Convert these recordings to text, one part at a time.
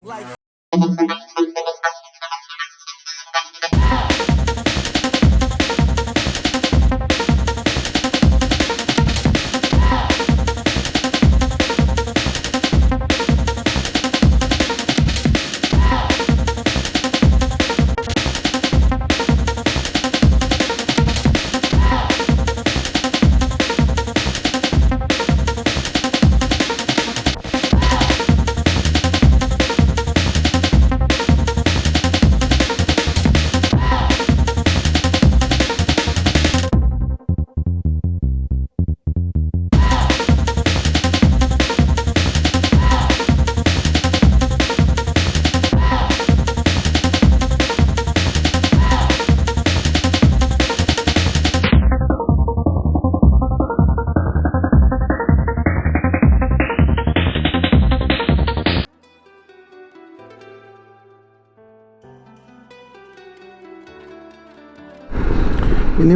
ഇനി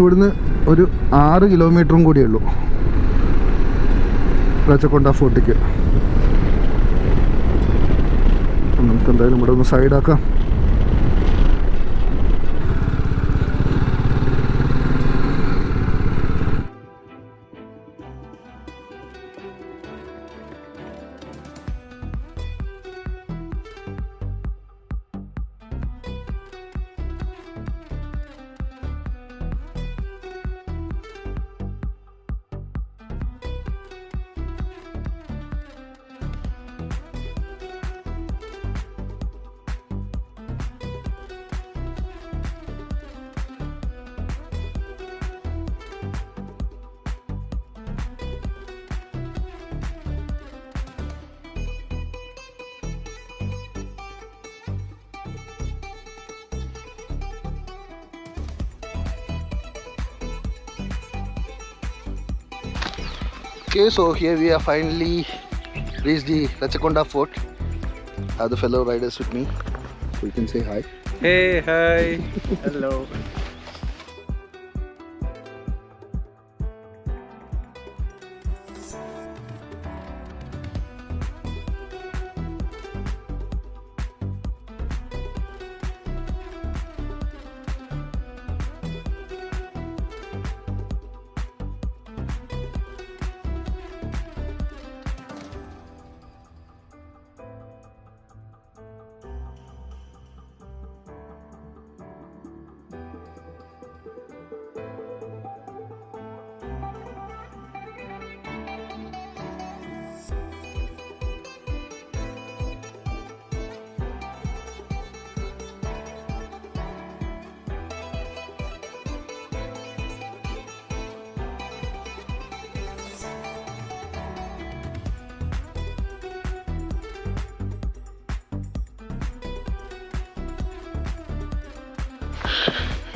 ഇവിടുന്ന് ഒരു 6 കിലോമീറ്ററും കൂടിയേ ഉള്ളൂ റച്ചക്കൊണ്ട ഫോർട്ടിക്ക്. നമുക്ക് എന്തായാലും ഇവിടെ ഒന്ന് സൈഡാക്കാം. Okay, so here we are finally reached the Ratchakonda Fort. I have the fellow riders with me, so you can say hi. Hey, hi. Hello.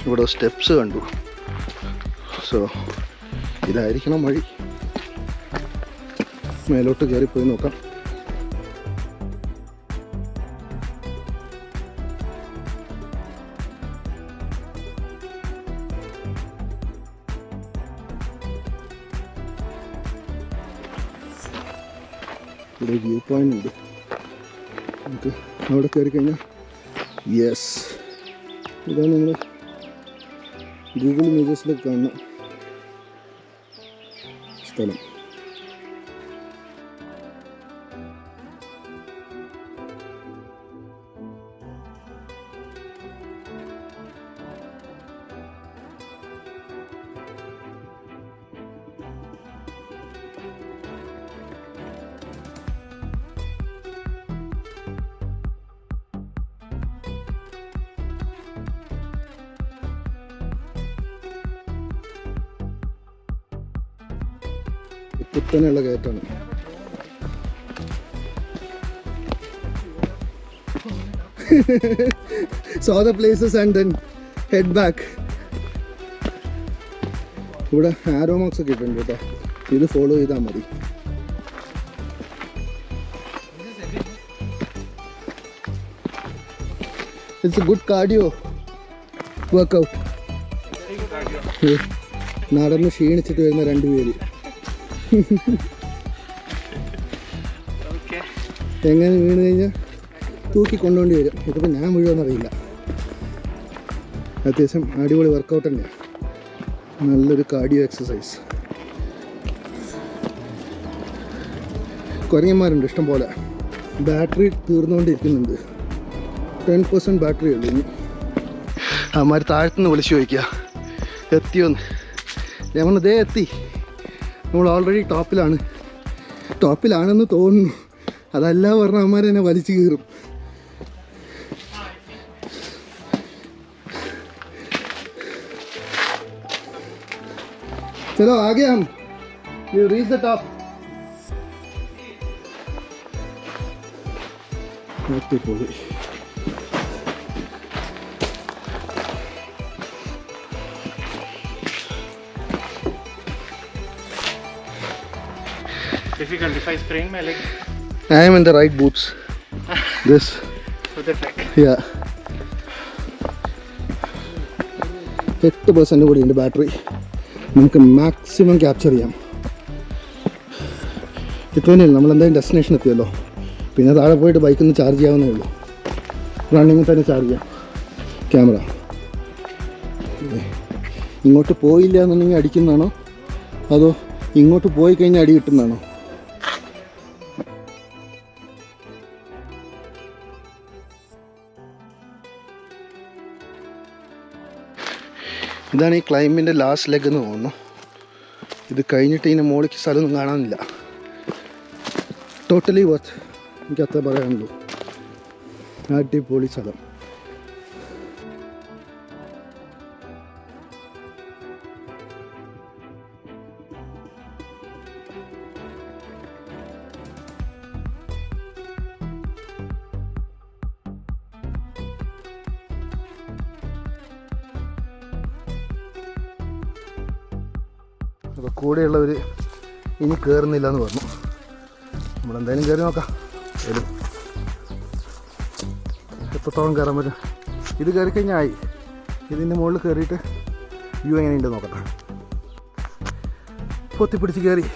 ഇവിടെ സ്റ്റെപ്സ് കണ്ടു. സോ ഇതായിരിക്കണം വഴി. മേലോട്ട് കയറിപ്പോയി നോക്കാം. ഇവിടെ വ്യൂ പോയിന്റ് ഉണ്ട്. നമുക്ക് അവിടെ കയറി കഴിഞ്ഞാൽ യെസ്, ഇതാണ് നമ്മൾ ഗൂഗിൾ ഇമേജസിലൊക്കെ കാണുന്ന സ്ഥലം. കുത്തനെയുള്ള കയറ്റാണ്. Saw the places and then head back. ഇവിടെ ആരോ മാർക്സ് ഒക്കെ ഇട്ടുണ്ട് കേട്ടോ. ഇത് ഫോളോ ചെയ്താൽ മതി. It's a good cardio workout. നടന്ന് ക്ഷീണിച്ചിട്ട് വരുന്ന 2 പേര്. എങ്ങനെ വീണ് കഴിഞ്ഞാൽ തൂക്കി കൊണ്ടുപോണ്ടി വരും. ഇതിപ്പോൾ ഞാൻ മുഴുവനറിയില്ല. അത്യാവശ്യം അടിപൊളി വർക്കൗട്ട് തന്നെയാണ്. നല്ലൊരു കാർഡിയോ എക്സസൈസ്. കുരങ്ങന്മാരുണ്ട് ഇഷ്ടം പോലെ. ബാറ്ററി തീർന്നുകൊണ്ടിരിക്കുന്നുണ്ട്. 10% ബാറ്ററി ഉള്ളൂ ഇനി. അവന്മാർ താഴത്തുനിന്ന് വിളിച്ചു ചോദിക്കുക എത്തിയോന്ന്. ഞാൻ പറഞ്ഞതേ എത്തി. നമ്മൾ ഓൾറെഡി ടോപ്പിലാണെന്ന് തോന്നുന്നു. അതല്ല പറഞ്ഞ അവന്മാർ എന്നെ വലിച്ചു കീറും. चलो आगे हम यू रीच द टॉप. अടിപൊളി. Difficult if I sprain my leg. I am in the right boots. This. With the track. Yeah. 8% കൂടിയുണ്ട് ബാറ്ററി. നമുക്ക് മാക്സിമം ക്യാപ്ചർ ചെയ്യാം. ഇപ്പോൾ തന്നെയല്ല നമ്മളെന്തായാലും ഡെസ്റ്റിനേഷൻ എത്തിയല്ലോ. പിന്നെ താഴെ പോയിട്ട് ബൈക്കിൽ നിന്ന് ചാർജ് ചെയ്യാവുന്നേ ഉള്ളൂ. റണ്ണിങ്ങിൽ തന്നെ ചാർജ് ചെയ്യാം ക്യാമറ. ഇങ്ങോട്ട് പോയില്ല എന്നുണ്ടെങ്കിൽ അടിക്കുന്നതാണോ അതോ ഇങ്ങോട്ട് പോയി കഴിഞ്ഞാൽ അടി കിട്ടുന്നതാണോ? ഇതാണ് ഈ ക്ലൈമ്പിൻ്റെ ലാസ്റ്റ് ലെഗ് എന്ന് തോന്നുന്നു. ഇത് കഴിഞ്ഞിട്ട് ഇതിൻ്റെ മുകളിലേക്ക് സ്ഥലമൊന്നും കാണാനില്ല. Totally worth. എനിക്ക് അത്ര പറയാനുള്ളൂ. അടിപൊളി സ്ഥലം. അപ്പോൾ കൂടെയുള്ളവർ ഇനി കയറുന്നില്ല എന്ന് പറഞ്ഞു. നമ്മളെന്തായാലും കയറി നോക്കാം. വരും എത്രത്തോളം കയറാൻ പറ്റും. ഇത് കയറി കഴിഞ്ഞാൽ ആയി. ഇതിൻ്റെ മുകളിൽ കയറിയിട്ട് വ്യൂ എങ്ങനെയുണ്ട് നോക്കട്ടെ. പൊത്തിപ്പിടിച്ച് കയറി.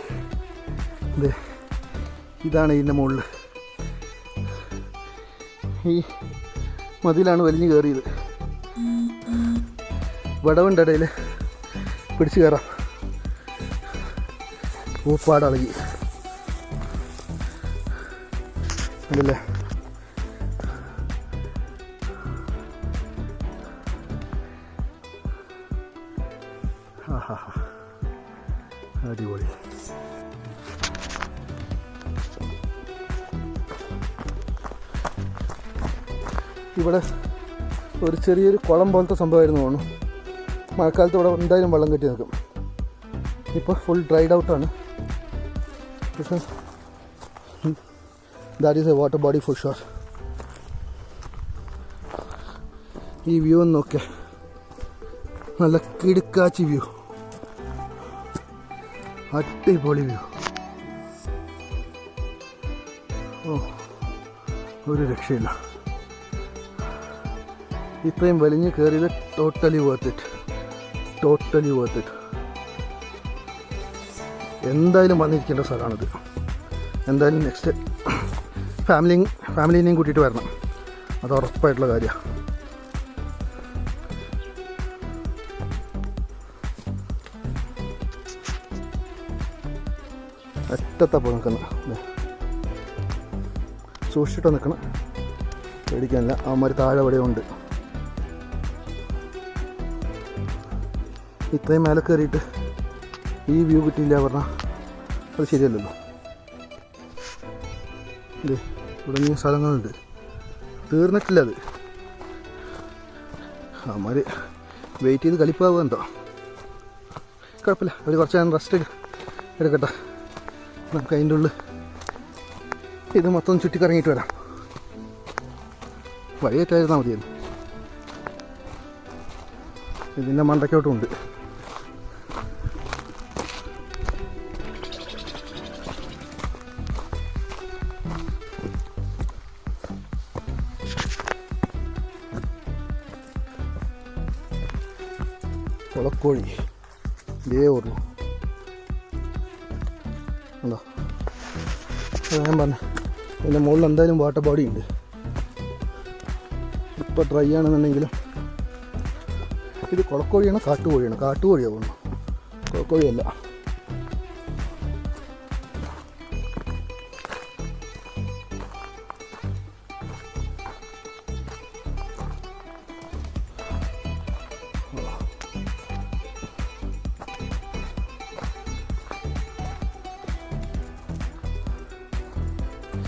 ഇതാണ് ഇതിൻ്റെ മുകളിൽ. ഈ മതിലാണ് വലിഞ്ഞ് കയറിയത്. വടവിൻ്റെ ഇടയിൽ പിടിച്ച് കയറാം. പൂപ്പാടളകി അതല്ലേ. അടിപൊളി. ഇവിടെ ഒരു ചെറിയൊരു കുളം പോലത്തെ സംഭവമായിരുന്നു തോന്നുന്നു. മഴക്കാലത്ത് ഇവിടെ എന്തായാലും വെള്ളം കെട്ടി നിൽക്കും. ഇപ്പോൾ ഫുൾ ഡ്രൈഡ് ഔട്ടാണ്. That is a water body for sure. ഈ വ്യൂ ഒന്ന് നോക്കിയാൽ നല്ല കിടുക്കാച്ചി വ്യൂ. അടിപൊളി വ്യൂ. ഓ ഒരു രക്ഷയില്ല. ഇത്രയും വലിഞ്ഞ് കയറിയത് totally worth it. Totally worth it. എന്തായാലും വന്നിരിക്കേണ്ട സ്ഥലമാണിത്. എന്തായാലും നെക്സ്റ്റ് ഫാമിലീനെയും കൂട്ടിയിട്ട് വരണം. അത് ഉറപ്പായിട്ടുള്ള കാര്യമാണ്. അറ്റത്തപ്പോൾ നിൽക്കണം. സൂക്ഷിച്ചിട്ട് നിൽക്കണം. പേടിക്കാനില്ല. അവന്മാർ താഴെ എവിടെയോ ഉണ്ട്. ഇത്രയും മേലെ കയറിയിട്ട് ഈ വ്യൂ കിട്ടിയില്ല പറഞ്ഞാൽ അത് ശരിയല്ലല്ലോ. ഇല്ലേ ഇവിടെ നീ സ്ഥലങ്ങളുണ്ട്. തീർന്നിട്ടില്ല അത്. അവന്മാർ വെയിറ്റ് ചെയ്ത് കളിപ്പാവുക എന്തോ. കുഴപ്പമില്ല. അവർ കുറച്ച് നേരം റെസ്റ്റ് എടുക്കട്ടെ. നമുക്ക് അതിൻ്റെ ഉള്ളിൽ ഇത് മൊത്തം ചുറ്റിക്കറങ്ങിയിട്ട് വരാം. വഴിയേറ്റായിരുന്നാൽ മതിയായിരുന്നു. ഇതിൻ്റെ മണ്ടയ്ക്കോട്ടും ഉണ്ട്. കുളക്കോഴി ഇതേ ഓർമ്മ ഉണ്ടോ? ഞാൻ പറഞ്ഞു ഇതിൻ്റെ മുകളിൽ എന്തായാലും വാട്ടർ ബോഡി ഉണ്ട്. ഇപ്പോൾ ഡ്രൈ ആണെന്നുണ്ടെങ്കിലും ഇത് കുളക്കോഴിയാണോ കാട്ടുകോഴിയാണോ? കാട്ടുകോഴിയാണ് തോന്നുന്നു, കുളക്കോഴിയല്ല.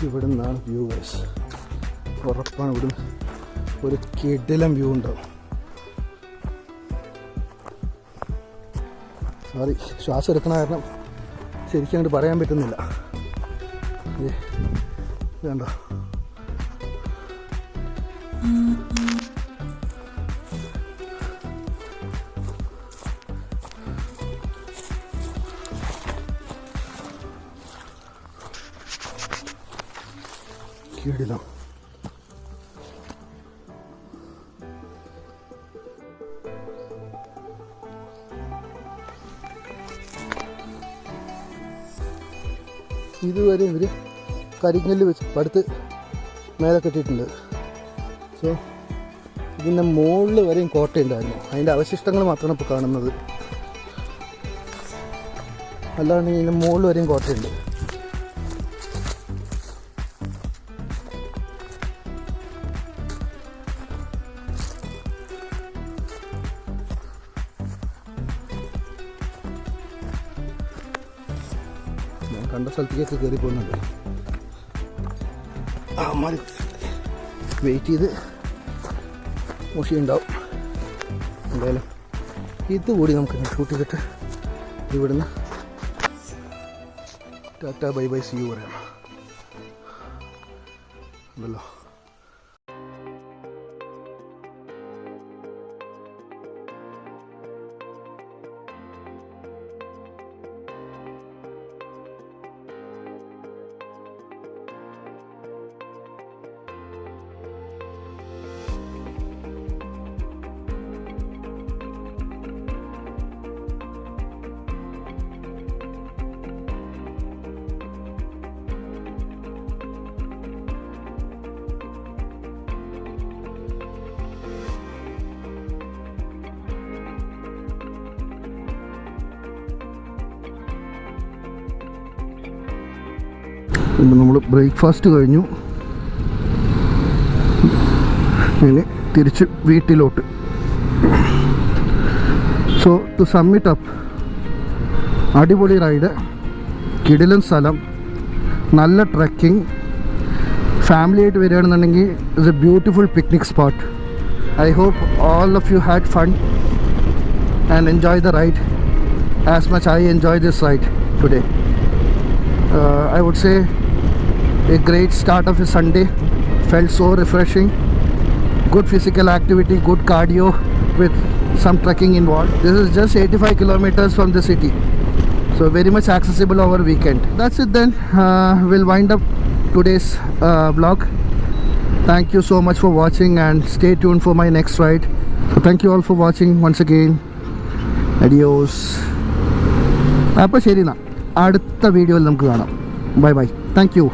ഇവിടെ നിന്നാണ് വ്യൂ ഗൈസ്. ഉറപ്പാണ് ഇവിടുന്ന് ഒരു കിടിലം വ്യൂ ഉണ്ടാവും. സോറി, ശ്വാസം എടുക്കണ കാരണം ശരിക്കും അങ്ങോട്ട് പറയാൻ പറ്റുന്നില്ല. വേണ്ട, കിടിലം. ഇതുവരെ ഇവർ കരിങ്കല്ല് വെച്ച് പടുത്ത് മേലെ കെട്ടിയിട്ടുണ്ട്. സോ ഇതിൻ്റെ മുകളിൽ വരെയും കോട്ടയുണ്ടായിരുന്നു. അതിൻ്റെ അവശിഷ്ടങ്ങൾ മാത്രമാണ് ഇപ്പോൾ കാണുന്നത്. അല്ലാണ്ട് ഇതിൻ്റെ മുകളിൽ വരെയും കോട്ടയുണ്ട്. കണ്ട സ്ഥലത്തേക്കൊക്കെ കയറി പോകുന്നുണ്ട്. അമ്മ വെയിറ്റ് ചെയ്ത് മുഷിയുണ്ടാവും. എന്തായാലും ഇതുകൂടി നമുക്ക് ഷൂട്ട് ചെയ്തിട്ട് ഇവിടുന്ന് tata bye bye see you പറയാം. ഉണ്ടല്ലോ നമ്മൾ ബ്രേക്ക്ഫാസ്റ്റ് കഴിഞ്ഞു. ഇനി തിരിച്ച് വീട്ടിലോട്ട്. സോ ടു സമ്മിറ്റ് അപ്പ്, അടിപൊളി റൈഡ്, കിടിലൻ സ്ഥലം, നല്ല ട്രക്കിംഗ്. ഫാമിലി ആയിട്ട് വരികയാണെന്നുണ്ടെങ്കിൽ it's a beautiful picnic spot. I hope all of you had fun and enjoy the ride as much I enjoy this ride today. I would say a great start of a Sunday. Felt so refreshing. Good physical activity, good cardio with some trekking involved. This is just 85 kilometers from the city, so very much accessible over weekend. That's it then. We'll wind up today's vlog. Thank you so much for watching and stay tuned for my next ride. So thank you all for watching once again. Adios. അപ്പോൾ ശരി, അടുത്ത വീഡിയോയിൽ നമുക്ക് കാണാം. Bye bye. Thank you.